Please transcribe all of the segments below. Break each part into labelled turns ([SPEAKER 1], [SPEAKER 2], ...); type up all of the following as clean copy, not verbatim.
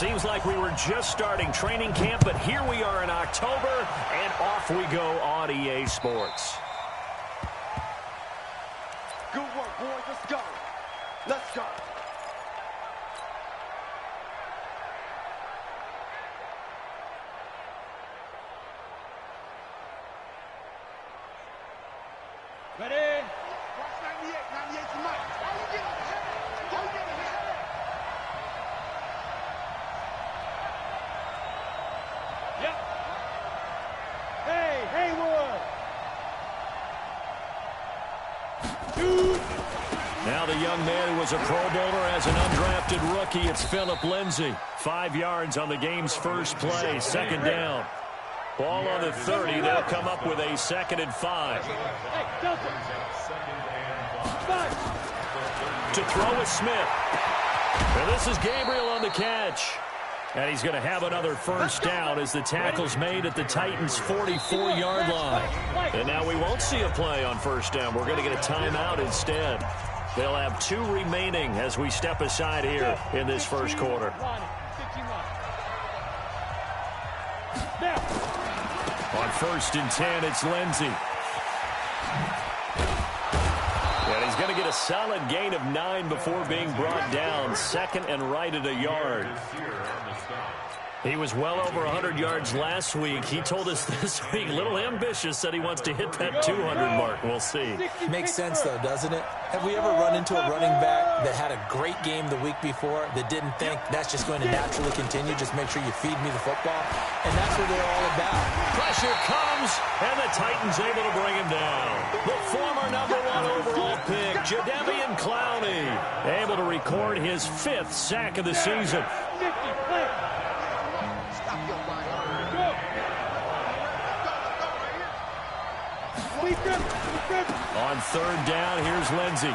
[SPEAKER 1] Seems like we were just starting training camp, but here we are in October, and off we go on EA Sports.
[SPEAKER 2] Good work, boys. Let's go. Let's go. Ready? Watch 98. 98's the mic. How you get ahead? How you get ahead? Yep. Hey, Haywood. Dude.
[SPEAKER 1] Now the young man who was a Pro Bowler as an undrafted rookie, it's Phillip Lindsay. 5 yards on the game's first play, second down. Ball on the 30, they'll come up with a 2nd and 5. To throw is Smith. And this is Gabriel on the catch. And he's going to have another first down as the tackle's made at the Titans' 44-yard line. And now we won't see a play on first down. We're going to get a timeout instead. They'll have 2 remaining as we step aside here in this first quarter. On 1st and 10, it's Lindsay. And he's going to get a solid gain of 9 before being brought down. 2nd and right at a yard. He was well over 100 yards last week. He told us this week, a little ambitious, said he wants to hit that 200 mark. We'll see.
[SPEAKER 3] Makes sense, though, doesn't it? Have we ever run into a running back that had a great game the week before that didn't think that's just going to naturally continue? Just make sure you feed me the football. And that's what they're all about.
[SPEAKER 1] Pressure comes, and the Titans able to bring him down. The former #1 overall pick, Jadeveon Clowney, able to record his 5th sack of the season. On 3rd down, here's Lindsay.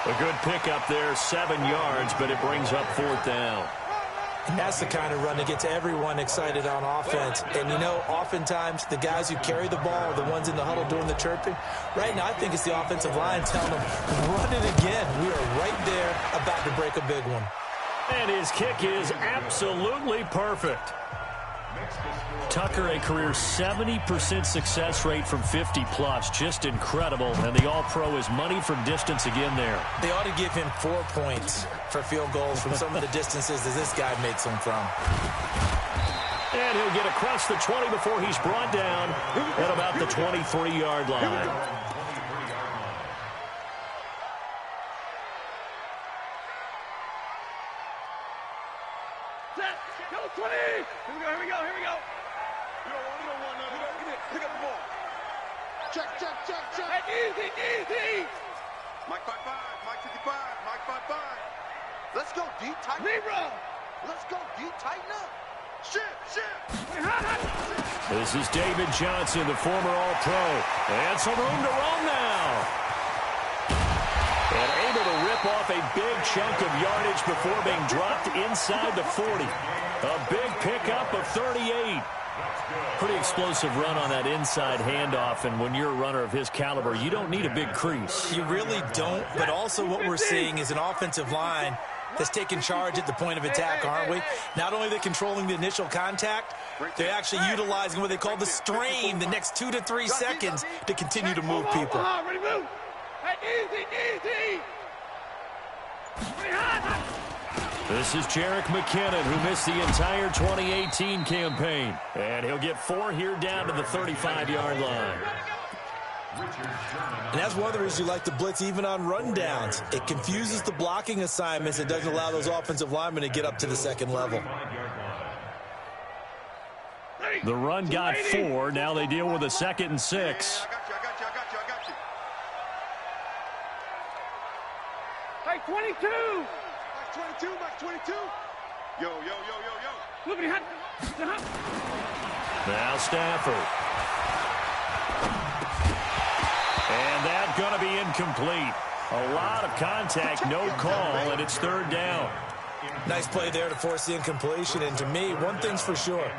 [SPEAKER 1] A good pickup there, 7 yards, but it brings up 4th down.
[SPEAKER 3] And that's the kind of run that gets everyone excited on offense. And, you know, oftentimes the guys who carry the ball are the ones in the huddle doing the chirping. Right now, I think it's the offensive line telling them, run it again. We are right there about to break a big one.
[SPEAKER 1] And his kick is absolutely perfect. Tucker, a career 70% success rate from 50-plus. Just incredible. And the All-Pro is money from distance again there.
[SPEAKER 3] They ought to give him 4 points for field goals from some of the distances that this guy makes them from.
[SPEAKER 1] And he'll get across the 20 before he's brought down at about the 23-yard line.
[SPEAKER 2] Go 20! Here we go. You don't want nothing. Pick up the ball. Check. Easy. Mike 55, Mike 55, Mike 55. Let's go deep, tighten up. Let's go deep, tighten up. Shift.
[SPEAKER 1] This is David Johnson, the former All-Pro. And some room to roam now. And able to rip off a big chunk of yardage before being dropped inside the 40. A big pickup of 38. Pretty explosive run on that inside handoff, and when you're a runner of his caliber, you don't need a big crease.
[SPEAKER 3] You really don't, but also what we're seeing is an offensive line that's taking charge at the point of attack, aren't we? Not only are they controlling the initial contact, they're actually utilizing what they call the strain the next 2 to 3 seconds to continue to move people.
[SPEAKER 2] Ready, move. Easy.
[SPEAKER 1] This is Jerick McKinnon, who missed the entire 2018 campaign. And he'll get 4 here down to the 35-yard line.
[SPEAKER 3] And that's one of the reasons you like to blitz even on rundowns. It confuses the blocking assignments and doesn't allow those offensive linemen to get up to the second level.
[SPEAKER 1] The run got 4. Now they deal with a 2nd and 6.
[SPEAKER 2] I got you. Hey, 22. Mike 22. Yo.
[SPEAKER 1] Now Stafford. And that's going to be incomplete. A lot of contact, no call, and it's 3rd down.
[SPEAKER 3] Nice play there to force the incompletion. And to me, one thing's for sure.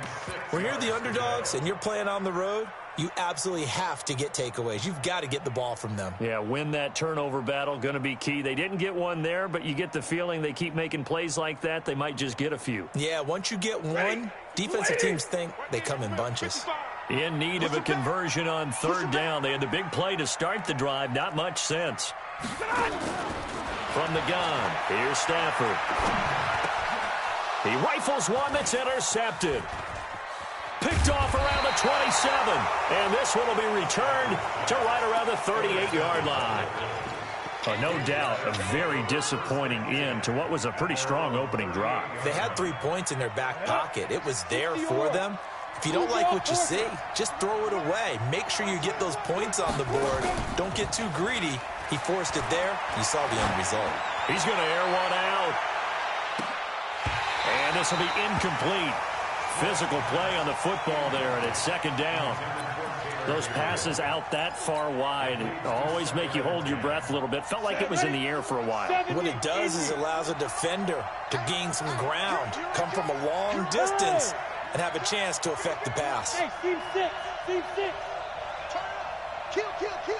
[SPEAKER 3] When you're the underdogs and you're playing on the road, You absolutely have to get takeaways. You've got to get the ball from them.
[SPEAKER 1] Yeah, win that turnover battle, going to be key. They didn't get one there, but you get the feeling they keep making plays like that, they might just get a few.
[SPEAKER 3] Yeah, once you get one, defensive teams think they come in bunches.
[SPEAKER 1] In need of a conversion on third down. They had the big play to start the drive. Not much sense. From the gun, here's Stafford. He rifles one that's intercepted. Picked off around the 27. And this one will be returned to right around the 38-yard line. No doubt a very disappointing end to what was a pretty strong opening drive.
[SPEAKER 3] They had 3 points in their back pocket. It was there for them. If you don't like what you see, just throw it away. Make sure you get those points on the board. Don't get too greedy. He forced it there. You saw the end result.
[SPEAKER 1] He's going to air one out. And this will be incomplete. Physical play on the football there, and it's second down. Those passes out that far wide always make you hold your breath a little bit. Felt like it was in the air for a while.
[SPEAKER 3] What it does is it allows a defender to gain some ground, come from a long distance, and have a chance to affect the pass.
[SPEAKER 4] Hey, team six.
[SPEAKER 2] Kill, turn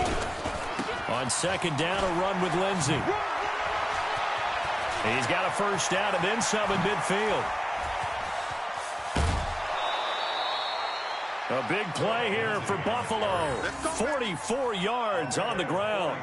[SPEAKER 2] up.
[SPEAKER 1] On second down, a run with Lindsey. He's got a first down and then some in midfield. A big play here for Buffalo. 44 yards on the ground.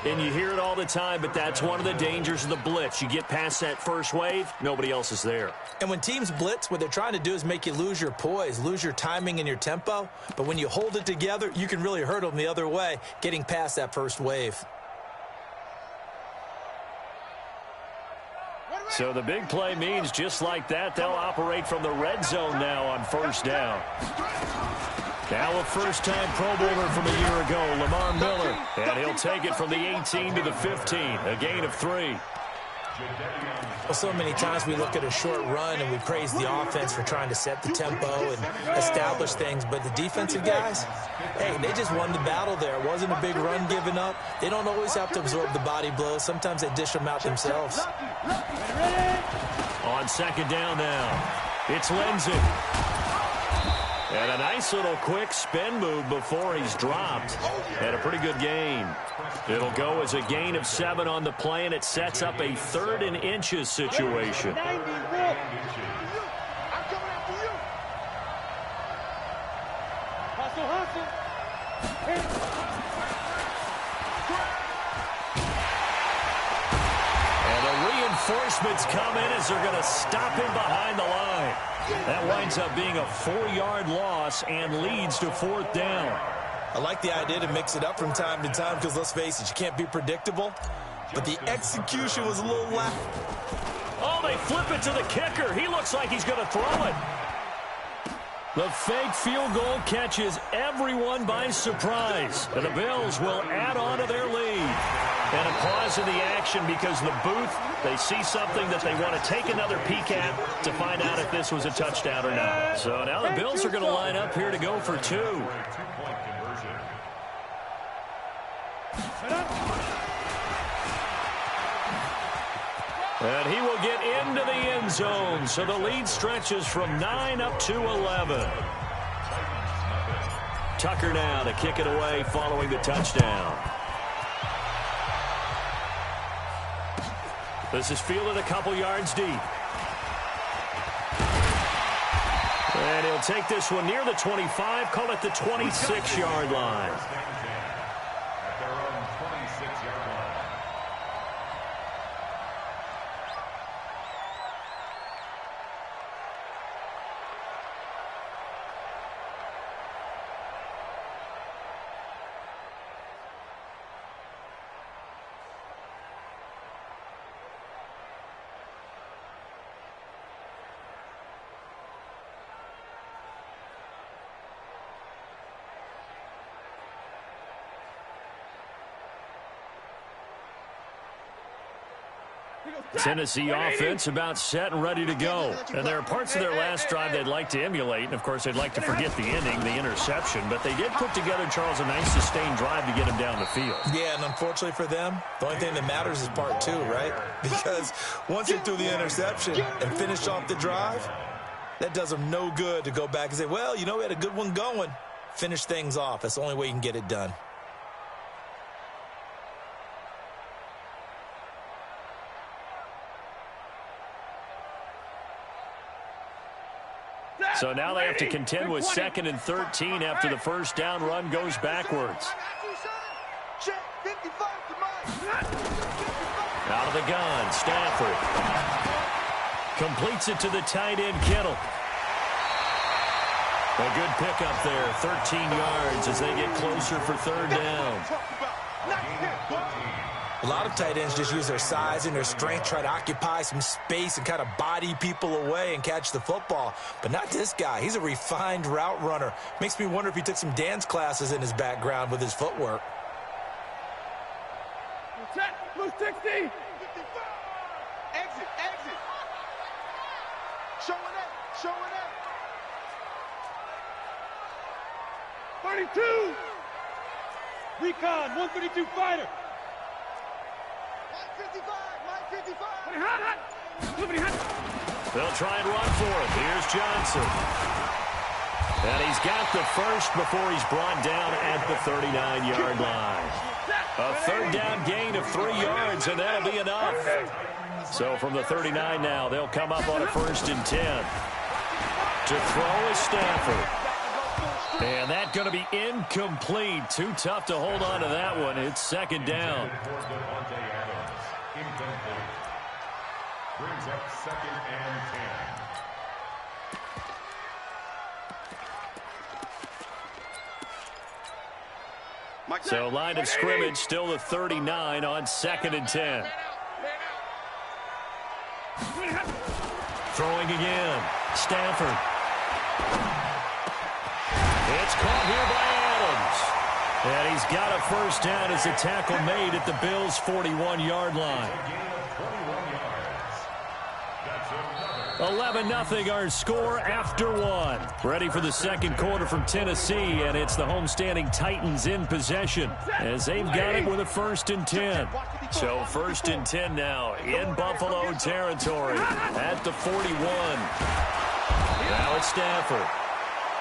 [SPEAKER 1] And you hear it all the time, but that's one of the dangers of the blitz. You get past that first wave, nobody else is there.
[SPEAKER 3] And when teams blitz, what they're trying to do is make you lose your poise, lose your timing and your tempo. But when you hold it together, you can really hurt them the other way, getting past that first wave.
[SPEAKER 1] So the big play means just like that, they'll operate from the red zone now on first down. Now a first-time Pro Bowler from a year ago, Lamar Miller. And he'll take it from the 18 to the 15, a gain of 3.
[SPEAKER 3] Well, so many times we look at a short run and we praise the offense for trying to set the tempo and establish things. But the defensive guys, hey, they just won the battle there. It wasn't a big run given up. They don't always have to absorb the body blows. Sometimes they dish them out themselves.
[SPEAKER 1] On second down now, it's Lindsey. And a nice little quick spin move before he's dropped. And a pretty good gain. It'll go as a gain of 7 on the play, and it sets up a 3rd and inches situation. And the reinforcements come in as they're going to stop him behind the line. That winds up being a 4-yard loss and leads to 4th down.
[SPEAKER 3] I like the idea to mix it up from time to time because, let's face it, you can't be predictable. But the execution was a little lax.
[SPEAKER 1] Oh, they flip it to the kicker. He looks like he's going to throw it. The fake field goal catches everyone by surprise. And the Bills will add on to their lead. And a pause in the action because the booth, they see something that they want to take another peek at to find out if this was a touchdown or not. So now the Bills are going to line up here to go for 2. And he will get into the end zone. So the lead stretches from 9 up to 11. Tucker now to kick it away following the touchdown. This is fielded a couple yards deep. And he'll take this one near the 25, call it the 26-yard line. Tennessee offense about set and ready to go. And there are parts of their last drive they'd like to emulate. And, of course, they'd like to forget the ending, the interception. But they did put together, Charles, a nice sustained drive to get him down the field.
[SPEAKER 3] Yeah, and unfortunately for them, the only thing that matters is part 2, right? Because once they threw the interception and finished off the drive, That does them no good to go back and say, well, you know, we had a good one going. Finish things off. That's the only way you can get it done.
[SPEAKER 1] So now they have to contend with 2nd and 13 after the first down run goes backwards. Out of the gun, Stafford. Completes it to the tight end, Kittle. A good pickup there, 13 yards as they get closer for 3rd down.
[SPEAKER 3] A lot of tight ends just use their size and their strength, try to occupy some space and kind of body people away and catch the football. But not this guy. He's a refined route runner. Makes me wonder if he took some dance classes in his background with his footwork.
[SPEAKER 2] Blue 60. Exit. Showing up.
[SPEAKER 4] 32. Recon, 132 fighter.
[SPEAKER 2] 155.
[SPEAKER 1] They'll try and run for it. Here's Johnson. And he's got the first before he's brought down at the 39-yard line. A 3rd down gain of 3 yards, and that'll be enough. So from the 39 now, they'll come up on a 1st and 10. To throw is Stafford. And that's going to be incomplete. Too tough to hold on to that one. It's 2nd down.
[SPEAKER 5] Brings up 2nd and 10.
[SPEAKER 1] So line of scrimmage still the 39 on 2nd and 10. Throwing again. Stafford. It's caught here by Adams. And he's got a 1st down as a tackle made at the Bills' 41-yard line. 11-0 our score after 1. Ready for the 2nd quarter from Tennessee, and it's the homestanding Titans in possession as they've got it with a 1st and 10. So 1st and 10 now in Buffalo territory at the 41. Now it's Stafford.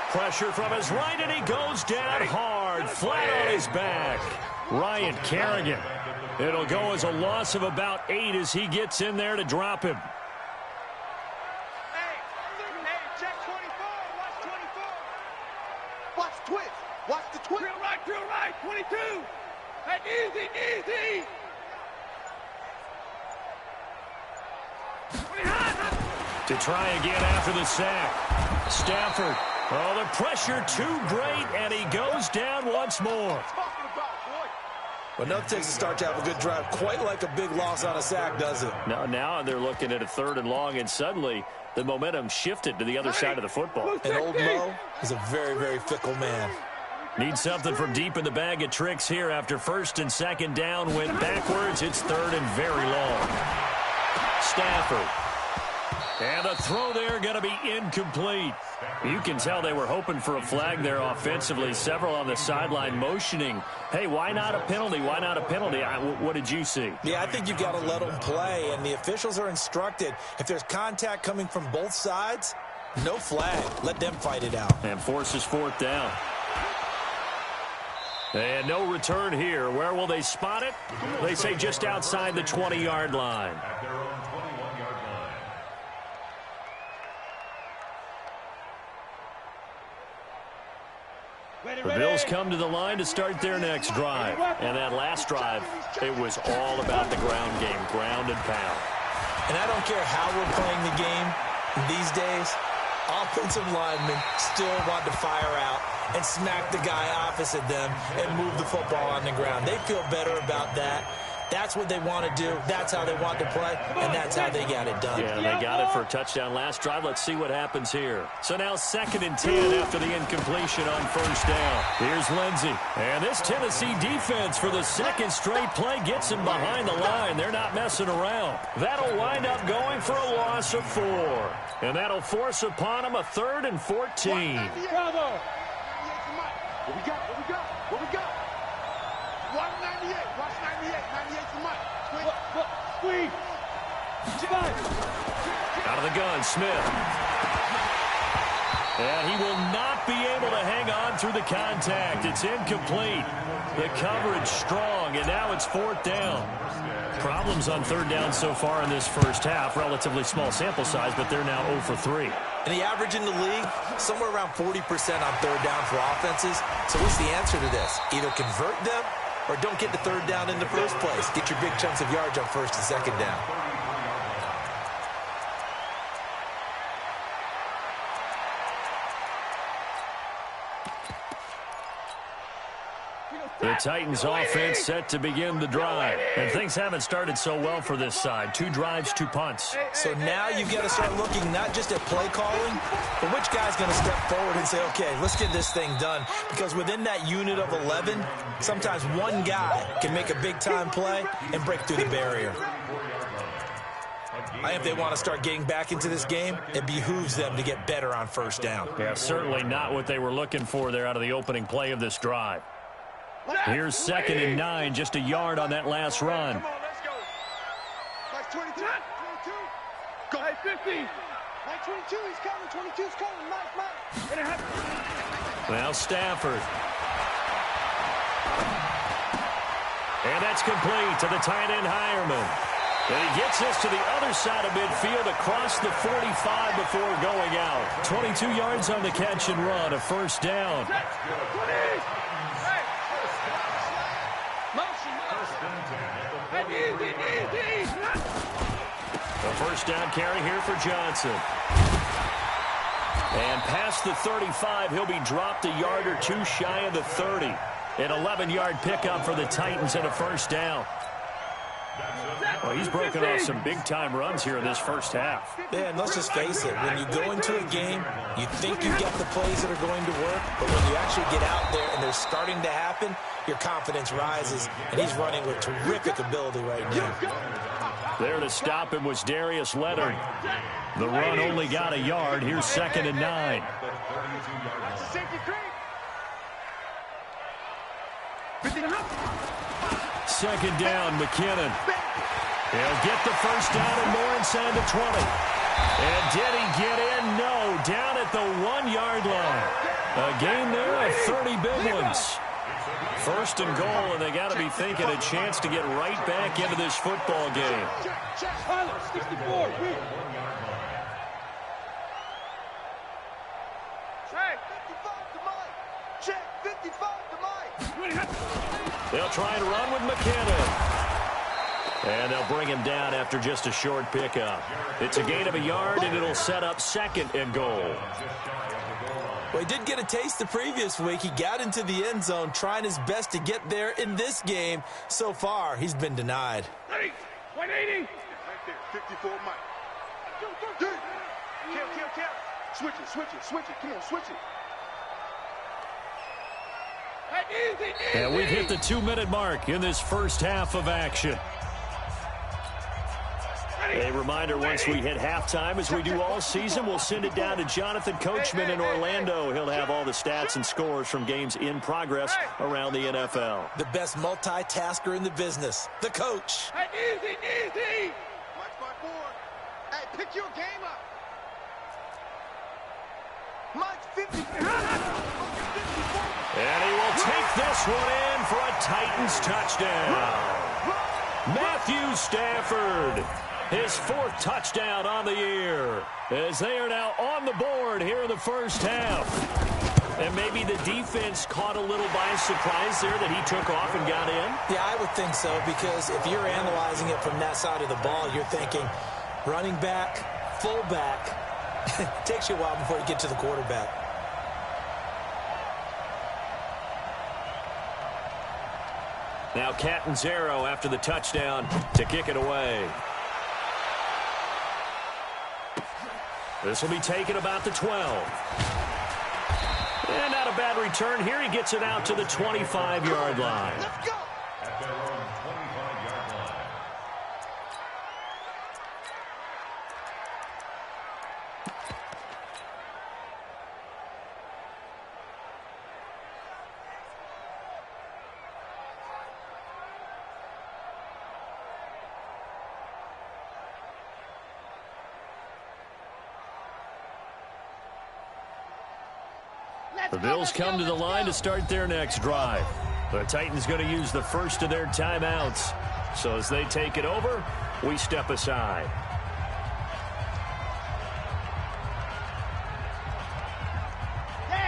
[SPEAKER 1] Pressure from his right, and he goes down hard, flat on his back. Ryan Kerrigan. It'll go as a loss of about 8 as he gets in there to drop him.
[SPEAKER 2] Watch the twist.
[SPEAKER 4] Drill right, 22. Hey, easy.
[SPEAKER 1] To try again after the sack. Stafford. Oh, the pressure too great, and he goes down once more.
[SPEAKER 3] But nothing takes a start to have a good drive quite like a big loss on a sack, does it?
[SPEAKER 1] Now they're looking at a 3rd and long, and suddenly the momentum shifted to the other side of the football.
[SPEAKER 3] And old Mo is a very, very fickle man.
[SPEAKER 1] Need something from deep in the bag of tricks here after 1st and 2nd down went backwards. It's 3rd and very long. Stafford. And the throw there going to be incomplete. You can tell they were hoping for a flag there offensively. Several on the sideline motioning, hey, why not a penalty? Why not a penalty? What did you see?
[SPEAKER 3] Yeah, I think you've got to let them play, and the officials are instructed. If there's contact coming from both sides, no flag. Let them fight it out.
[SPEAKER 1] And forces 4th down. And no return here. Where will they spot it? They say just outside the 20-yard line.
[SPEAKER 5] At their own 21-yard line.
[SPEAKER 1] The Bills come to the line to start their next drive. And that last drive, it was all about the ground game, ground and pound.
[SPEAKER 3] And I don't care how we're playing the game these days, offensive linemen still want to fire out and smack the guy opposite them and move the football on the ground. They feel better about that. That's what they want to do. That's how they want to play, and that's how they got it done.
[SPEAKER 1] Yeah, they got it for a touchdown last drive. Let's see what happens here. So now 2nd and 10 after the incompletion on 1st down. Here's Lindsey. And this Tennessee defense for the 2nd straight play gets him behind the line. They're not messing around. That'll wind up going for a loss of 4. And that'll force upon him a 3rd and 14.
[SPEAKER 4] Bravo.
[SPEAKER 2] What we got? 198. Watch 98. 98 for Mike.
[SPEAKER 4] Squeeze.
[SPEAKER 1] Out of the gun, Smith. And he will not be able to hang on through the contact. It's incomplete. The coverage strong, and now it's 4th down. Problems on 3rd down so far in this first half. Relatively small sample size, but they're now 0 for 3.
[SPEAKER 3] And the average in the league, somewhere around 40% on 3rd down for offenses. So what's the answer to this? Either convert them or don't get to 3rd down in the first place. Get your big chunks of yards on 1st and 2nd down.
[SPEAKER 1] The Titans offense set to begin the drive. And things haven't started so well for this side. 2 drives, 2 punts.
[SPEAKER 3] So now you've got to start looking not just at play calling, but which guy's going to step forward and say, okay, let's get this thing done. Because within that unit of 11, sometimes one guy can make a big-time play and break through the barrier. I think if they want to start getting back into this game, it behooves them to get better on 1st down.
[SPEAKER 1] Yeah, certainly not what they were looking for there out of the opening play of this drive. Here's 2nd and 9, just a yard on that last run.
[SPEAKER 2] Come on, let's go. Like 22. 22. Go.
[SPEAKER 4] Hey, 50.
[SPEAKER 2] Like 22, he's coming. 22's coming. Mike.
[SPEAKER 1] Well, Stafford. And that's complete to the tight end, Hireman. And he gets this to the other side of midfield across the 45 before going out. 22 yards on the catch and run, a 1st down. A 1st down carry here for Johnson. And past the 35, he'll be dropped a yard or 2 shy of the 30. An 11-yard pickup for the Titans and a 1st down. Well, he's broken off some big-time runs here in this first half.
[SPEAKER 3] Yeah, and let's just face it. When you go into a game, you think you've got the plays that are going to work, but when you actually get out there and they're starting to happen, your confidence rises, and he's running with terrific ability right now.
[SPEAKER 1] There to stop him was Darius Leonard. The run only got a yard. Here's 2nd and 9. Second down, McKinnon. He'll get the 1st down and more inside the 20. And did he get in? No, down at the 1-yard line. A game there of 30 big ones. 1st and goal, and they got to be thinking a chance to get right back into this football game.
[SPEAKER 4] 64.
[SPEAKER 2] Check 55 to Mike. Check 55 to Mike.
[SPEAKER 1] They'll try and run with McKinnon. And they'll bring him down after just a short pickup. It's a gain of a yard, and it'll set up 2nd and goal.
[SPEAKER 3] Well, he did get a taste the previous week. He got into the end zone trying his best to get there in this game. So far, he's been denied.
[SPEAKER 4] 180.
[SPEAKER 2] Right there. 54 Mike. Dude. Kill. Switch it. Come on, switch it.
[SPEAKER 1] And we've hit the 2-minute mark in this first half of action. A reminder, once we hit halftime, as we do all season, we'll send it down to Jonathan Coachman in Orlando. He'll have all the stats and scores from games in progress around the NFL.
[SPEAKER 3] The best multitasker in the business, the coach.
[SPEAKER 4] Easy.
[SPEAKER 2] Mike's my board. Hey, pick your game up. Mike's 54.
[SPEAKER 1] And he will take this one in for a Titans touchdown. Matthew Stafford, his 4th touchdown on the year, as they are now on the board here in the first half. And maybe the defense caught a little by surprise there that he took off and got in.
[SPEAKER 3] Yeah, I would think so, because if you're analyzing it from that side of the ball, you're thinking running back, fullback. It takes you a while before you get to the quarterback.
[SPEAKER 1] Now Catanzaro after the touchdown to kick it away. This will be taken about the 12. And not a bad return here. He gets it out to the 25-yard line.
[SPEAKER 2] Let's go.
[SPEAKER 5] At their own 25-yard line.
[SPEAKER 1] The Bills come to the line to start their next drive. The Titans going to use the first of their timeouts. So as they take it over, we step aside.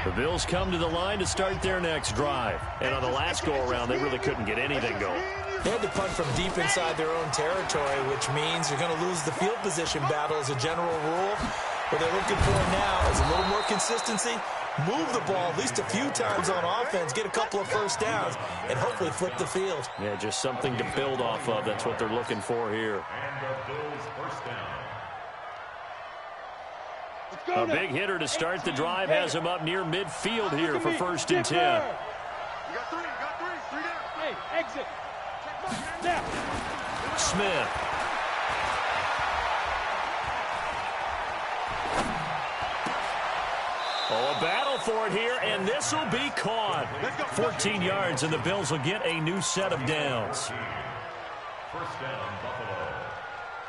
[SPEAKER 1] The Bills come to the line to start their next drive. And on the last go-around, they really couldn't get anything going.
[SPEAKER 3] They had to punt from deep inside their own territory, which means you're going to lose the field position battle as a general rule. What they're looking for now is a little more consistency, move the ball at least a few times on offense, get a couple of first downs, and hopefully flip the field.
[SPEAKER 1] Yeah, just something to build off of. That's what they're looking for here.
[SPEAKER 5] And the Bills first down.
[SPEAKER 1] A big hitter to start the drive has him up near midfield here for 1st and 10.
[SPEAKER 2] You got three down.
[SPEAKER 4] Hey, exit. Now.
[SPEAKER 1] Smith. Oh, a battle for it here, and this will be caught. 14 yards, and the Bills will get a new set of downs.
[SPEAKER 5] First down, Buffalo.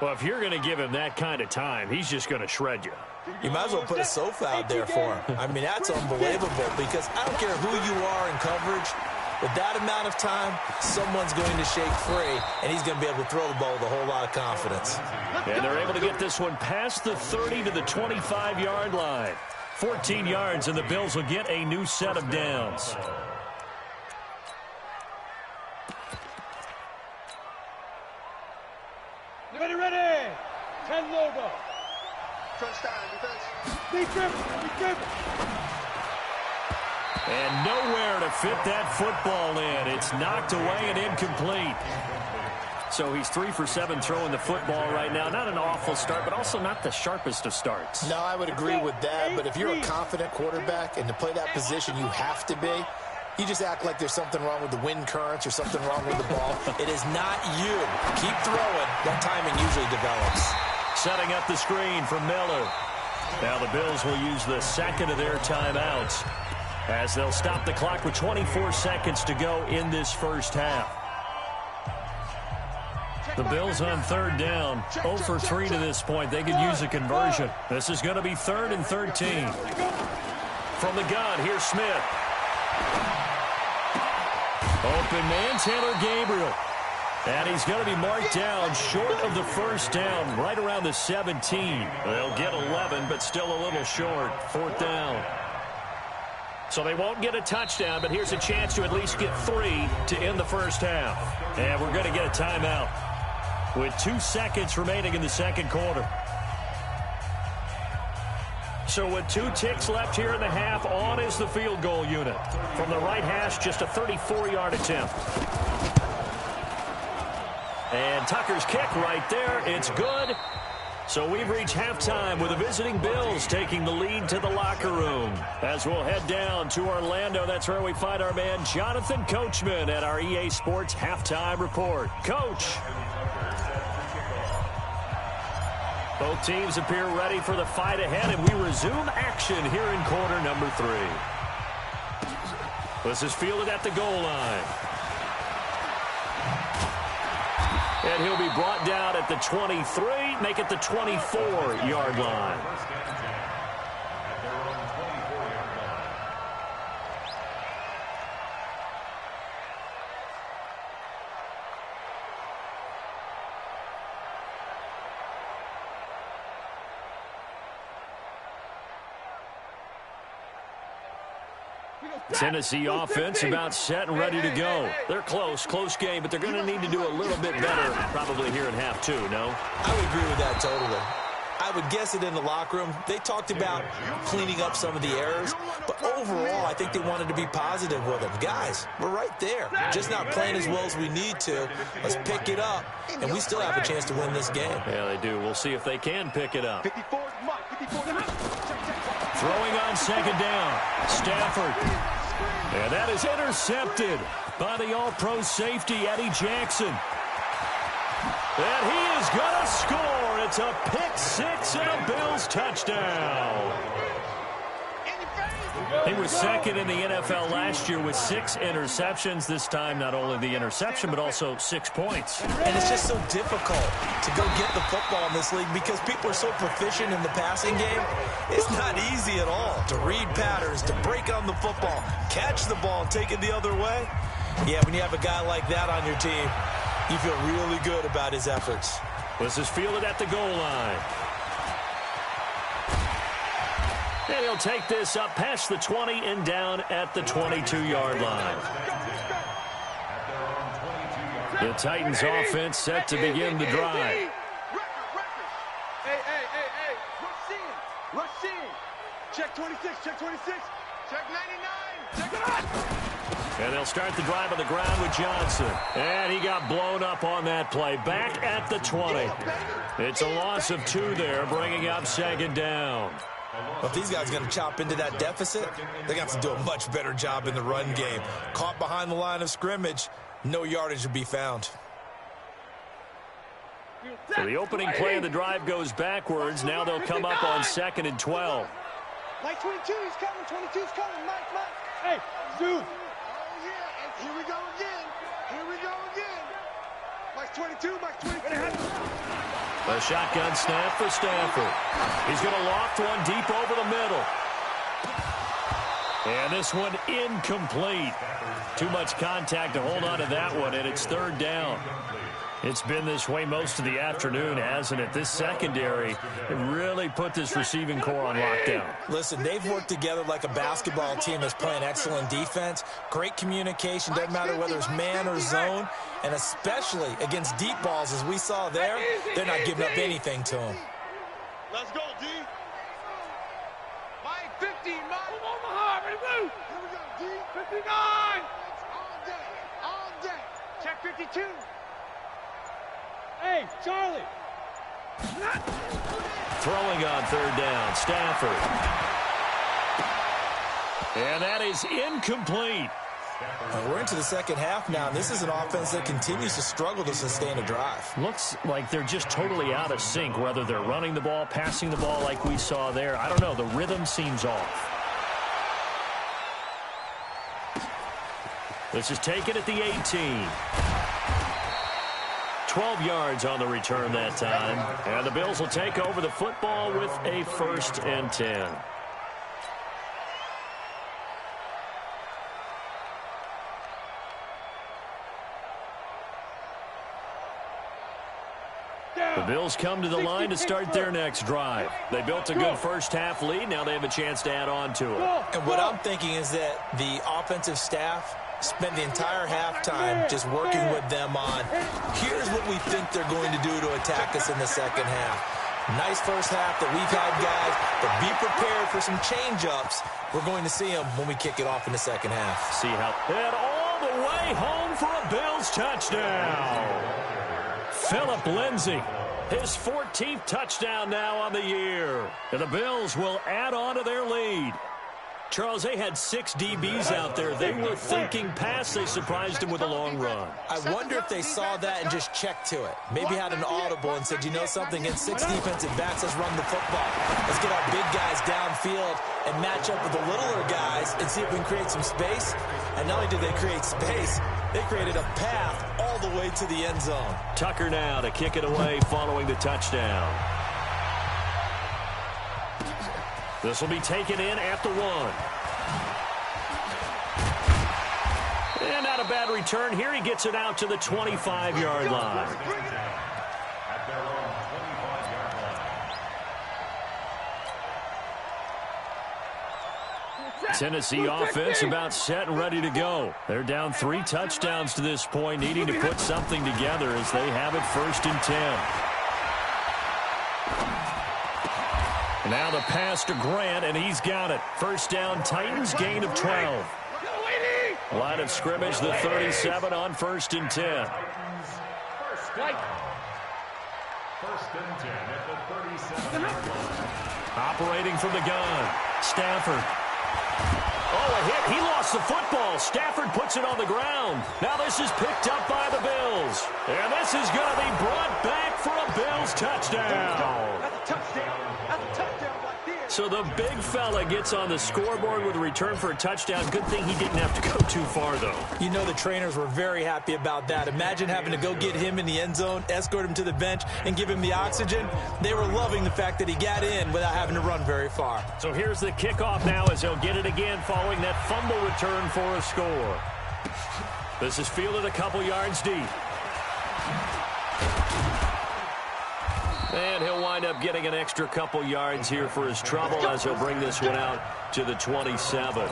[SPEAKER 1] Well, if you're going to give him that kind of time, he's just going to shred you.
[SPEAKER 3] You might as well put a sofa out there for him. I mean, that's unbelievable because I don't care who you are in coverage. With that amount of time, someone's going to shake free, and he's going to be able to throw the ball with a whole lot of confidence.
[SPEAKER 1] And they're able to get this one past the 30 to the 25-yard line. 14 yards, and the Bills will get a new set of downs.
[SPEAKER 4] Ready. 10 Lobo.
[SPEAKER 2] Touchdown, defense.
[SPEAKER 4] Big grip.
[SPEAKER 1] And nowhere to fit that football in. It's knocked away and incomplete. So he's 3 for 7 throwing the football right now. Not an awful start, but also not the sharpest of starts.
[SPEAKER 3] No, I would agree with that, but if you're a confident quarterback and to play that position you have to be, you just act like there's something wrong with the wind currents or something wrong with the ball. It is not you. Keep throwing. That timing usually develops.
[SPEAKER 1] Setting up the screen for Miller. Now the Bills will use the second of their timeouts as they'll stop the clock with 24 seconds to go in this first half. The Bills on 3rd down, 0 for 3 to this point. They could use a conversion. This is going to be 3rd and 13. From the gun, here's Smith. Open man, Taylor Gabriel. And he's going to be marked down short of the first down, right around the 17. They'll get 11, but still a little short. 4th down. So they won't get a touchdown, but here's a chance to at least get 3 to end the first half. And we're going to get a timeout with 2 seconds remaining in the second quarter. So with 2 ticks left here in the half, on is the field goal unit. From the right hash, just a 34-yard attempt. And Tucker's kick right there. It's good. So we've reached halftime with the visiting Bills taking the lead to the locker room. As we'll head down to Orlando, that's where we find our man Jonathan Coachman at our EA Sports Halftime Report. Coach. Both teams appear ready for the fight ahead, and we resume action here in quarter number 3. This is fielded at the goal line. And he'll be brought down at the 23, make it the 24-yard line. Tennessee offense about set and ready to go. They're close game, but they're going to need to do a little bit better probably here in half 2, no?
[SPEAKER 3] I would agree with that totally. I would guess it in the locker room. They talked about cleaning up some of the errors, but overall, I think they wanted to be positive with them. Guys, we're right there. Just not playing as well as we need to. Let's pick it up, and we still have a chance to win this game.
[SPEAKER 1] Yeah, they do. We'll see if they can pick it up.
[SPEAKER 2] 54, Mike, 54.
[SPEAKER 1] Throwing on second down, Stafford. And that is intercepted by the All-Pro safety, Eddie Jackson. And he is going to score. It's a pick 6 and a Bills touchdown.
[SPEAKER 2] In your face.
[SPEAKER 1] He was second in the NFL last year with 6 interceptions. This time, not only the interception, but also 6 points.
[SPEAKER 3] And it's just so difficult to go get the football in this league because people are so proficient in the passing game. It's not easy at all to read patterns, to break on the football, catch the ball, and take it the other way. Yeah, when you have a guy like that on your team, you feel really good about his efforts.
[SPEAKER 1] This is fielded at the goal line. And he'll take this up past the 20 and down at the 22-yard line. The Titans offense set to begin the drive.
[SPEAKER 4] Hey. Rush in. Check 26, check 26. Check 99. Check it out.
[SPEAKER 1] And they'll start the drive on the ground with Johnson. And he got blown up on that play. Back at the 20. It's a loss of 2 there, bringing up 2nd down.
[SPEAKER 3] Well, if these guys are going to chop into that deficit, they're going to have to do a much better job in the run game. Caught behind the line of scrimmage, no yardage to be found.
[SPEAKER 1] So the opening play of the drive goes backwards. Now they'll come up on 2nd and 12.
[SPEAKER 4] Mike 22, he's coming. 22's coming. Mike. Hey, Zoom. Oh, yeah. Here we go again. Mike 22, Mike 22.
[SPEAKER 1] A shotgun snap for Stafford. He's going to loft one deep over the middle. And this one incomplete. Too much contact to hold on to that one, and it's 3rd down. It's been this way most of the afternoon, hasn't it? This secondary really put this receiving core on lockdown.
[SPEAKER 3] Listen, they've worked together like a basketball team that's playing excellent defense. Great communication, doesn't matter whether it's man or zone. And especially against deep balls, as we saw there, they're not giving up anything to them.
[SPEAKER 4] Let's go, D. Mike 50, Mike. Come on, Omaha, ready, move. Here we go, D. 59. All day. Check 52. Hey, Charlie.
[SPEAKER 1] Throwing on 3rd down, Stafford. And that is incomplete.
[SPEAKER 3] We're into the 2nd half now, and this is an offense that continues to struggle to sustain a drive.
[SPEAKER 1] Looks like they're just totally out of sync, whether they're running the ball, passing the ball like we saw there. I don't know. The rhythm seems off. This is taken at the 18. 12 yards on the return that time. And the Bills will take over the football with a 1st and 10. The Bills come to the line to start their next drive. They built a good first half lead. Now they have a chance to add on to it.
[SPEAKER 3] And what I'm thinking is that the offensive staff spent the entire halftime just working with them on, here's what we think they're going to do to attack us in the 2nd half. Nice first half that we've had, guys, but be prepared for some change-ups. We're going to see them when we kick it off in the 2nd half.
[SPEAKER 1] See how... And all the way home for a Bills touchdown. Philip Lindsay, his 14th touchdown now on the year. And the Bills will add on to their lead. Charles, they had 6 DBs out there. They were thinking pass. They surprised him with a long run.
[SPEAKER 3] I wonder if they saw that and just checked to it. Maybe had an audible and said, you know something, against 6 defensive backs, let's run the football. Let's get our big guys downfield and match up with the littler guys and see if we can create some space. And not only did they create space, they created a path all the way to the end zone.
[SPEAKER 1] Tucker now to kick it away following the touchdown. This will be taken in at the 1. And not a bad return. Here he gets it out to the 25-yard line. Tennessee offense about set and ready to go. They're down 3 touchdowns to this point, needing to put something together as they have it 1st and 10. Now the pass to Grant, and he's got it. 1st down, Titans, gain of 12. Line of scrimmage, the 37 on 1st and 10.
[SPEAKER 5] 1st and 10 at the 37.
[SPEAKER 1] Operating from the gun, Stafford. Oh, a hit. He lost the football. Stafford puts it on the ground. Now this is picked up by the Bills. And this is going to be brought back for a Bills touchdown.
[SPEAKER 4] That's a touchdown. That's a touchdown right there.
[SPEAKER 1] So the big fella gets on the scoreboard with a return for a touchdown. Good thing he didn't have to go too far, though.
[SPEAKER 3] You know the trainers were very happy about that. Imagine having to go get him in the end zone, escort him to the bench, and give him the oxygen. They were loving the fact that he got in without having to run very far.
[SPEAKER 1] So here's the kickoff now as he'll get it again following that fumble return for a score. This is fielded a couple yards deep. And he'll wind up getting an extra couple yards here for his trouble as he'll bring this one out to the 27.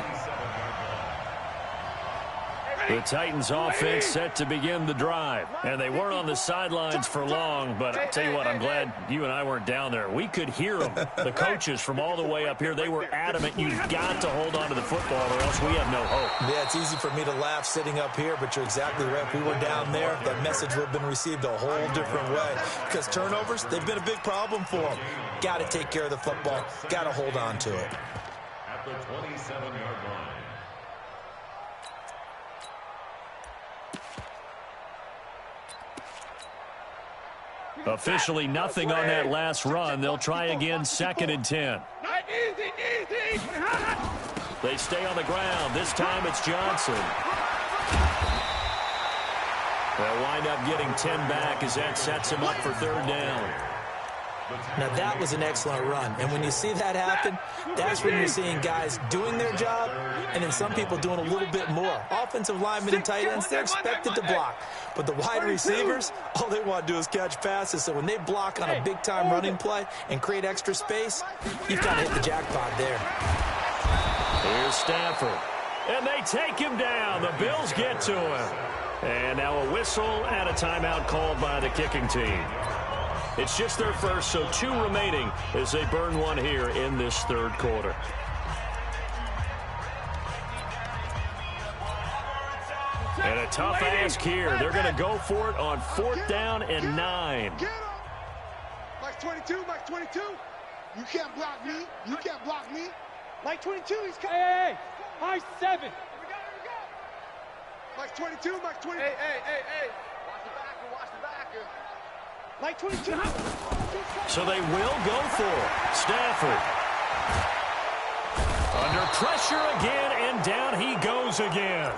[SPEAKER 1] The Titans offense set to begin the drive. And they weren't on the sidelines for long, but I'll tell you what, I'm glad you and I weren't down there. We could hear them, the coaches from all the way up here. They were adamant, you've got to hold on to the football or else we have no hope.
[SPEAKER 3] Yeah, it's easy for me to laugh sitting up here, but you're exactly right. If we were down there, that message would have been received a whole different way. Because turnovers, they've been a big problem for them. Got to take care of the football. Got to hold on to it.
[SPEAKER 5] At the 27-yard line.
[SPEAKER 1] Officially nothing on that last run. They'll try again, 2nd and 10. They stay on the ground. This time it's Johnson. They'll wind up getting 10 back as that sets him up for 3rd down.
[SPEAKER 3] Now, that was an excellent run. And when you see that happen, that's when you're seeing guys doing their job and then some people doing a little bit more. Offensive linemen and tight ends, they're expected to block. But the wide receivers, all they want to do is catch passes. So when they block on a big-time running play and create extra space, you've got to hit the jackpot there.
[SPEAKER 1] Here's Stafford. And they take him down. The Bills get to him. And now a whistle and a timeout called by the kicking team. It's just their first, so 2 remaining as they burn one here in this 3rd quarter. And a tough ask here. They're going to go for it on 4th down and 9.
[SPEAKER 4] Get him! Mike 22, Mike 22. You can't block me. You can't block me. Mike 22, he's coming. Hey, Mike 7. Here we go. Mike 22, Mike 22. Hey. Watch the backer. Mike 22.
[SPEAKER 1] So they will go for it. Stafford. Under pressure again, and down he goes again.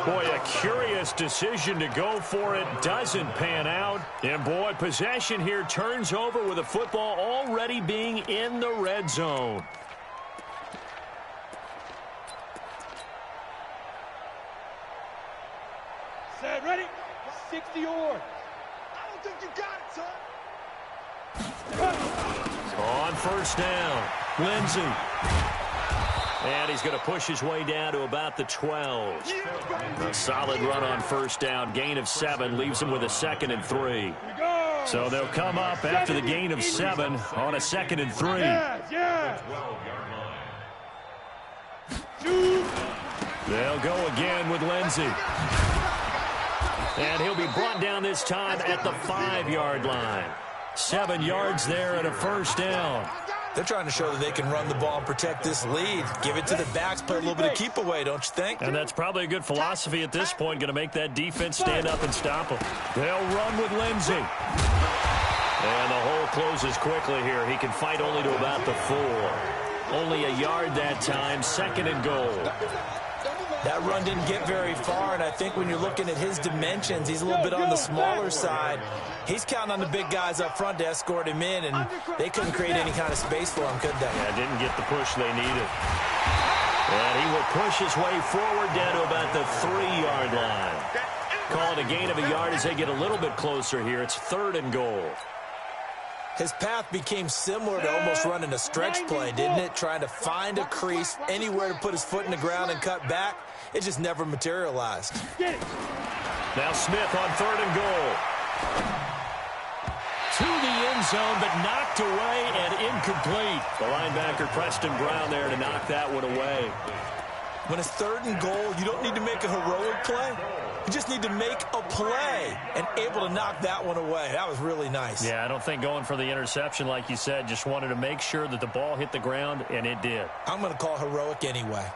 [SPEAKER 1] Boy, a curious decision to go for it. Doesn't pan out. And, boy, possession here turns over with the football already being in the red zone.
[SPEAKER 4] Set, ready? 60 yard. I don't think you got it, son.
[SPEAKER 1] On 1st down, Lindsey. And he's going to push his way down to about the 12. A solid run on 1st down. Gain of 7 leaves him with a 2nd and 3. So they'll come up after the gain of 7 on a 2nd and 3. They'll go again with Lindsey. And he'll be brought down this time at the 5-yard line. 7 yards there and a 1st down.
[SPEAKER 3] They're trying to show that they can run the ball and protect this lead. Give it to the backs, play a little bit of keep away, don't you think?
[SPEAKER 1] And that's probably a good philosophy at this point, going to make that defense stand up and stop them. They'll run with Lindsey. And the hole closes quickly here. He can fight only to about the 4. Only a yard that time, 2nd and goal.
[SPEAKER 3] That run didn't get very far, and I think when you're looking at his dimensions, he's a little bit on the smaller side. He's counting on the big guys up front to escort him in, and they couldn't create any kind of space for him, could they?
[SPEAKER 1] Yeah, didn't get the push they needed. And he will push his way forward down to about the 3-yard line. Call it a gain of a yard as they get a little bit closer here. It's 3rd and goal.
[SPEAKER 3] His path became similar to almost running a stretch play, didn't it? Trying to find a crease, anywhere to put his foot in the ground and cut back. It just never materialized.
[SPEAKER 1] Now Smith on 3rd and goal. To the end zone, but knocked away and incomplete. The linebacker, Preston Brown, there to knock that one away.
[SPEAKER 3] When it's 3rd and goal, you don't need to make a heroic play. You just need to make a play and able to knock that one away. That was really nice.
[SPEAKER 1] Yeah, I don't think going for the interception, like you said, just wanted to make sure that the ball hit the ground, and it did.
[SPEAKER 3] I'm going to call heroic anyway.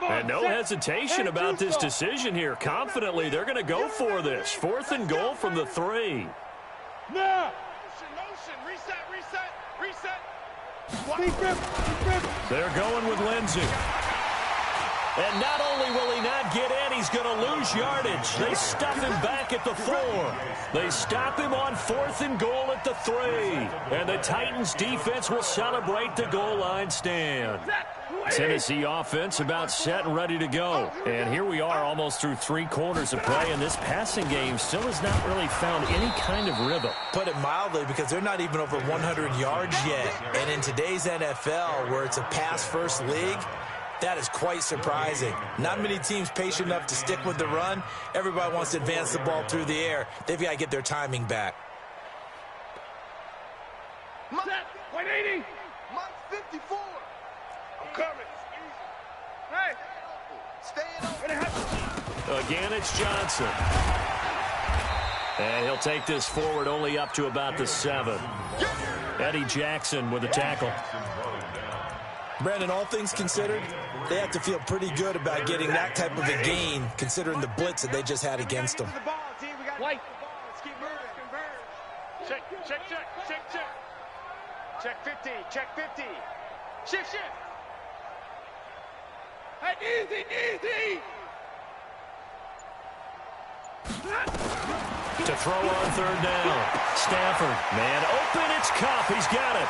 [SPEAKER 1] And no hesitation about this decision here. Confidently, they're going to go for this. 4th and goal from the 3.
[SPEAKER 4] Now.
[SPEAKER 1] They're going with Lindsey. And not only will he not get in, he's going to lose yardage. They stuff him back at the 4. They stop him on 4th and goal at the 3. And the Titans defense will celebrate the goal line stand. Tennessee offense about set and ready to go. And here we are almost through 3 quarters of play, and this passing game still has not really found any kind of rhythm.
[SPEAKER 3] Put it mildly, because they're not even over 100 yards yet. And in today's NFL, where it's a pass-first league, that is quite surprising. Not many teams patient enough to stick with the run. Everybody wants to advance the ball through the air. They've got to get their timing back.
[SPEAKER 4] Set, 180.
[SPEAKER 2] Mike 54.
[SPEAKER 4] I'm coming. Hey.
[SPEAKER 2] Stay in.
[SPEAKER 1] Again, it's Johnson. And he'll take this forward only up to about the 7. Eddie Jackson with a tackle.
[SPEAKER 3] Brandon, all things considered, they have to feel pretty good about getting that type of a gain, considering the blitz that they just had against them.
[SPEAKER 4] White. Check. Check 50. Check 50. Shift. Hey, easy.
[SPEAKER 1] To throw on 3rd down. Stafford, man open, it's Kupp. He's got it.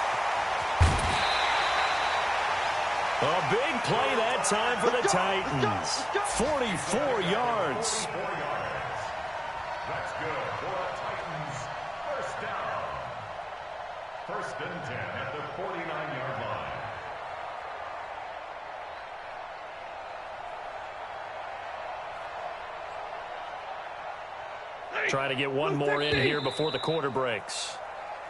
[SPEAKER 1] A big play that time for the Titans. 44 yards.
[SPEAKER 5] That's good for the Titans. First down. 1st and 10 at the 49-yard line.
[SPEAKER 1] Trying to get one more in here before the quarter breaks.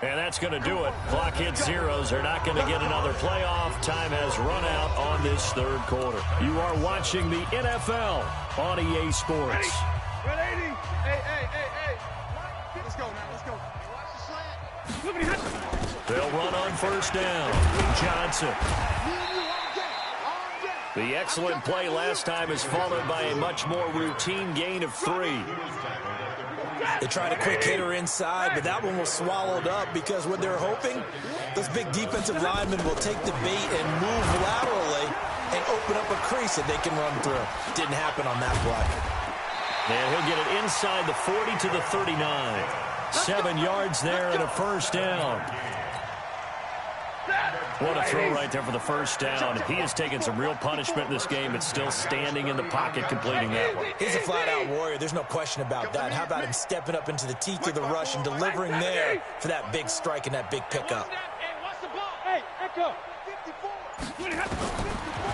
[SPEAKER 1] And that's going to do it. Clock hits zeros. They're not going to get another playoff. Time has run out on this 3rd quarter. You are watching the NFL on EA Sports.
[SPEAKER 4] 180. Hey. Let's go now. Let's go. Watch the slant.
[SPEAKER 1] They'll run on 1st down. Johnson. The excellent play last time is followed by a much more routine gain of 3.
[SPEAKER 3] They tried a quick hitter inside, but that one was swallowed up because what they're hoping, those big defensive linemen will take the bait and move laterally and open up a crease that they can run through. Didn't happen on that play.
[SPEAKER 1] And he'll get it inside the 40 to the 39. 7 yards there and a 1st down. What a throw right there for the 1st down. He has taken some real punishment in this game, but still standing in the pocket completing that one.
[SPEAKER 3] He's a flat-out warrior. There's no question about that. How about him stepping up into the teeth of the rush and delivering there for that big strike and that big pickup?
[SPEAKER 4] Hey, Echo.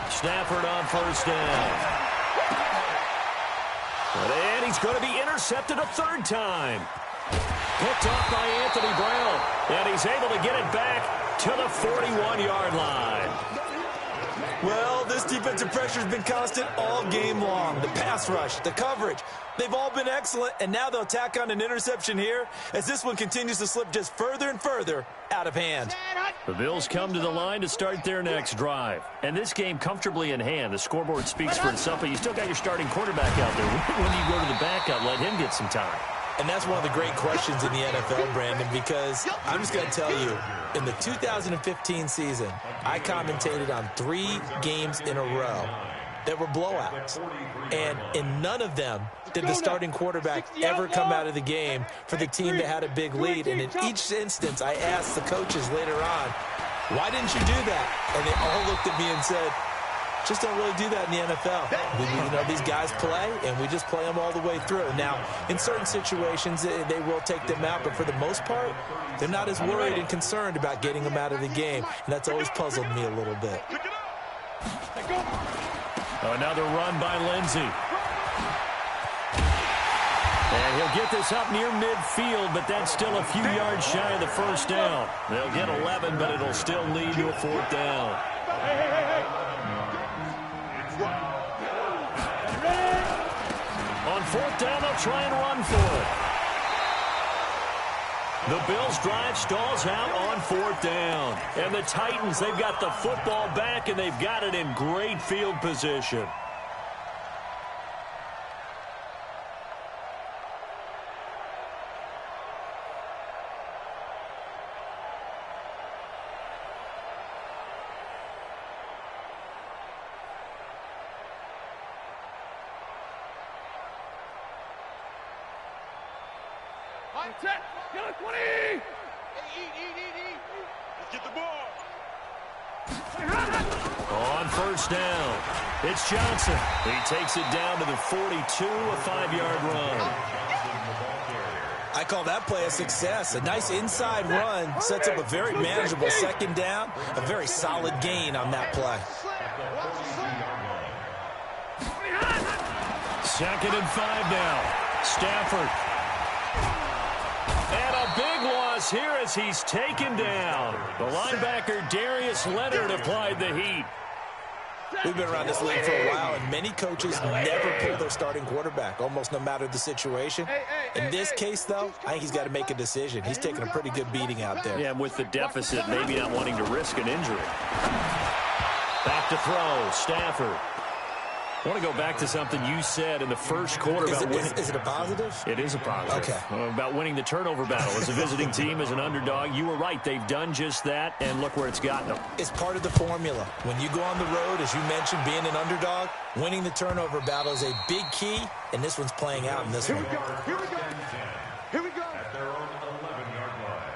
[SPEAKER 1] Stafford on 1st down. And he's going to be intercepted a 3rd time. Picked off by Anthony Brown. And he's able to get it back to the 41-yard line.
[SPEAKER 3] Well, this defensive pressure has been constant all game long. The pass rush, the coverage, they've all been excellent, and now they'll tack on an interception here as this one continues to slip just further and further out of hand.
[SPEAKER 1] The Bills come to the line to start their next drive. And this game comfortably in hand. The scoreboard speaks for itself, but you still got your starting quarterback out there. When do you go to the backup? Let him get some time.
[SPEAKER 3] And that's one of the great questions in the NFL, Brandon, because I'm just going to tell you, in the 2015 season, I commentated on 3 games in a row that were blowouts. And in none of them did the starting quarterback ever come out of the game for the team that had a big lead. And in each instance, I asked the coaches later on, why didn't you do that? And they all looked at me and said, just don't really do that in the NFL. These guys play, and we just play them all the way through. Now, in certain situations, they will take them out, but for the most part, they're not as worried and concerned about getting them out of the game, and that's always puzzled me a little bit.
[SPEAKER 1] Another run by Lindsey. And he'll get this up near midfield, but that's still a few yards shy of the 1st down. They'll get 11, but it'll still lead to a 4th down. On 4th down, they'll try and run for it. The Bills' drive stalls out on 4th down. And the Titans, they've got the football back, and they've got it in great field position.
[SPEAKER 4] 20. Eat. Let's get the ball.
[SPEAKER 1] On first down, it's Johnson. He takes it down to the 42, a 5-yard run.
[SPEAKER 3] I call that play a success. A nice inside run sets up a very manageable second down, a very solid gain on that play.
[SPEAKER 1] 2nd and 5 now. Stafford. And a big loss here as he's taken down. The linebacker Darius Leonard applied the heat.
[SPEAKER 3] We've been around this league for a while, and many coaches never pull their starting quarterback, almost no matter the situation. In this case, though, I think he's got to make a decision. He's taking a pretty good beating out there.
[SPEAKER 1] Yeah, with the deficit, maybe not wanting to risk an injury. Back to throw, Stafford. I want to go back to something you said in the first quarter.
[SPEAKER 3] Is it a positive?
[SPEAKER 1] It is a positive.
[SPEAKER 3] Okay.
[SPEAKER 1] About winning the turnover battle as a visiting team, as an underdog. You were right. They've done just that, and look where it's gotten them.
[SPEAKER 3] It's part of the formula. When you go on the road, as you mentioned, being an underdog, winning the turnover battle is a big key, and this one's playing out in this one.
[SPEAKER 4] Here we go.
[SPEAKER 5] At their own 11-yard line.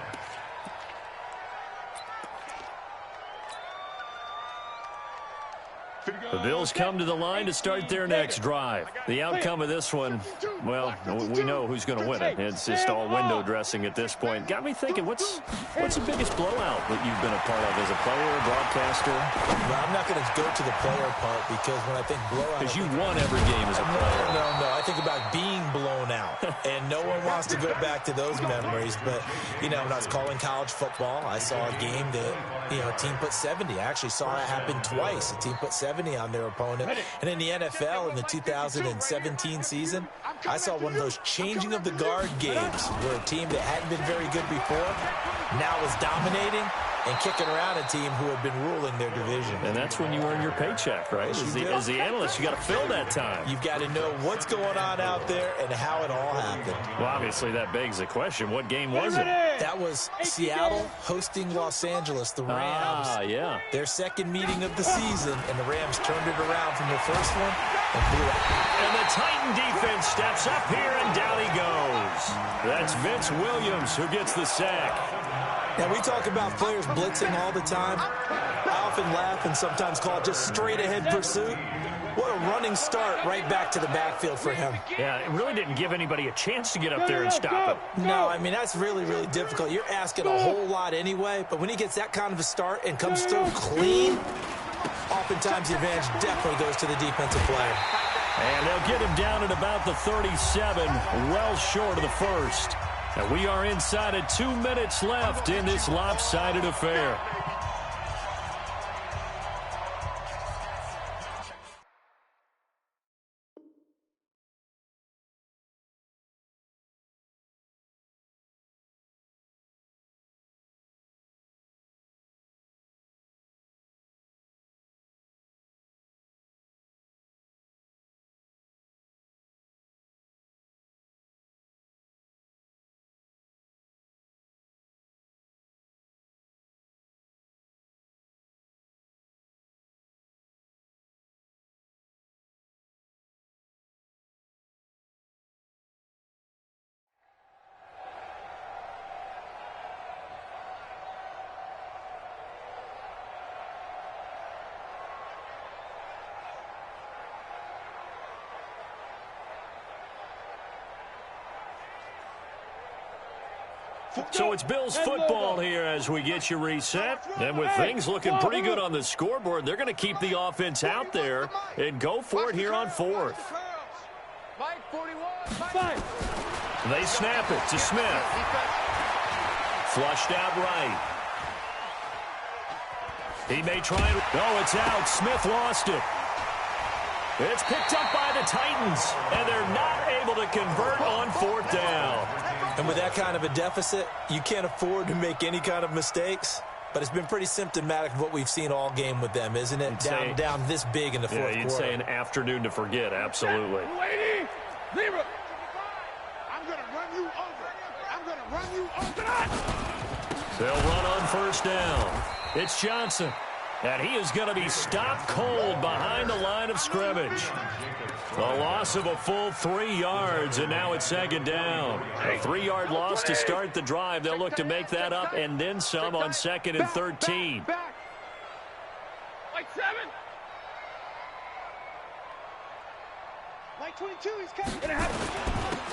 [SPEAKER 1] The Bills come to the line to start their next drive. The outcome of this one, well, we know who's going to win it. It's just all window dressing at this point. Got me thinking, what's the biggest blowout that you've been a part of as a player, broadcaster?
[SPEAKER 3] Well, I'm not going to go to the player part because when I think blowout...
[SPEAKER 1] Because you won every game as a player.
[SPEAKER 3] No. I think about being blown out, and no one wants to go back to those memories. But, when I was calling college football, I saw a game that, a team put 70. I actually saw it happen twice. A team put 70 on their opponent. And in the NFL, in the 2017 season, I saw one of those changing of the guard games where a team that hadn't been very good before now is dominating and kicking around a team who had been ruling their division.
[SPEAKER 1] And that's when you earn your paycheck, right? As the analyst, you got to fill that time.
[SPEAKER 3] You've got to know what's going on out there and how it all happened.
[SPEAKER 1] Well, obviously, that begs the question, what game was it?
[SPEAKER 3] That was Seattle hosting Los Angeles, the Rams.
[SPEAKER 1] Yeah.
[SPEAKER 3] Their second meeting of the season, and the Rams turned it around from their first one and blew it.
[SPEAKER 1] And the Titan defense steps up here, and down he goes. That's Vince Williams who gets the sack.
[SPEAKER 3] Now, we talk about players blitzing all the time. I often laugh and sometimes call it just straight-ahead pursuit. What a running start right back to the backfield for him.
[SPEAKER 1] Yeah, it really didn't give anybody a chance to get up there and stop him.
[SPEAKER 3] No, I mean, that's really, really difficult. You're asking a whole lot anyway, but when he gets that kind of a start and comes through clean, oftentimes the advantage definitely goes to the defensive player.
[SPEAKER 1] And they'll get him down at about the 37, well short of the first. And we are inside of 2 minutes left in this lopsided affair. So it's Bills football here as we get you reset. And with things looking pretty good on the scoreboard, they're going to keep the offense out there and go for it here on fourth. They snap it to Smith. Flushed out right. He may try and... Oh, it's out. Smith lost it. It's picked up by the Titans, and they're not able to convert on fourth down.
[SPEAKER 3] And with that kind of a deficit, you can't afford to make any kind of mistakes. But it's been pretty symptomatic of what we've seen all game with them, isn't it? Down this big in the fourth quarter.
[SPEAKER 1] Yeah, you'd say an afternoon to forget, absolutely.
[SPEAKER 4] Lady, Libra, I'm going to run you over. I'm going to run you over.
[SPEAKER 1] They'll run on first down. It's Johnson. And he is going to be stopped cold behind the line of scrimmage. A loss of a full 3 yards, and now it's second down. A 3-yard loss to start the drive. They'll look to make that up and then some on 2nd and 13.
[SPEAKER 4] Like 7. Like 22, he's coming.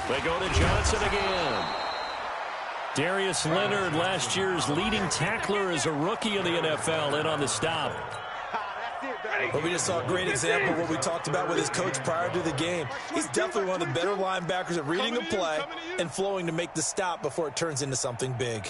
[SPEAKER 1] They go to Johnson again. Darius Leonard, last year's leading tackler as a rookie in the NFL, in on the stop.
[SPEAKER 3] But we just saw a great example of what we talked about with his coach prior to the game. He's definitely one of the better linebackers at reading a play and flowing to make the stop before it turns into something big.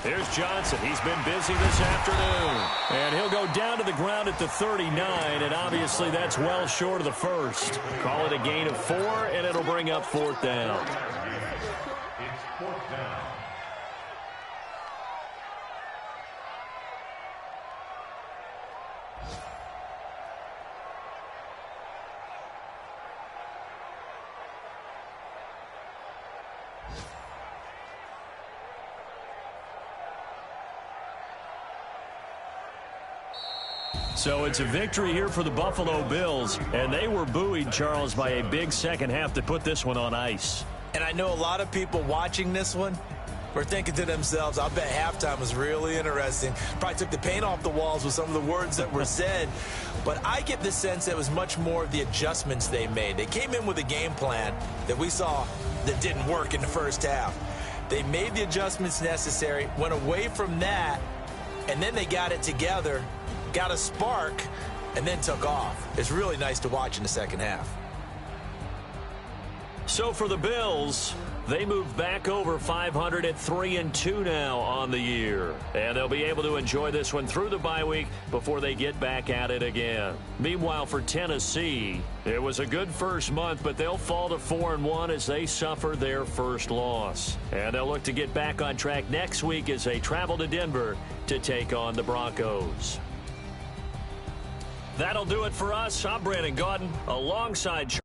[SPEAKER 1] Here's Johnson. He's been busy this afternoon. And he'll go down to the ground at the 39, and obviously that's well short of the first. Call it a gain of 4, and it'll bring up 4th down.
[SPEAKER 5] It's 4th down.
[SPEAKER 1] So it's a victory here for the Buffalo Bills, and they were buoyed, Charles, by a big second half to put this one on ice.
[SPEAKER 3] And I know a lot of people watching this one were thinking to themselves, I'll bet halftime was really interesting. Probably took the paint off the walls with some of the words that were said. But I get the sense that it was much more of the adjustments they made. They came in with a game plan that we saw that didn't work in the first half. They made the adjustments necessary, went away from that, and then they got it together, got a spark, and then took off. It's really nice to watch in the second half.
[SPEAKER 1] So for the Bills, they move back over 500 at 3-2 now on the year. And they'll be able to enjoy this one through the bye week before they get back at it again. Meanwhile, for Tennessee, it was a good first month, but they'll fall to 4-1 as they suffer their first loss. And they'll look to get back on track next week as they travel to Denver to take on the Broncos. That'll do it for us. I'm Brandon Gaudin alongside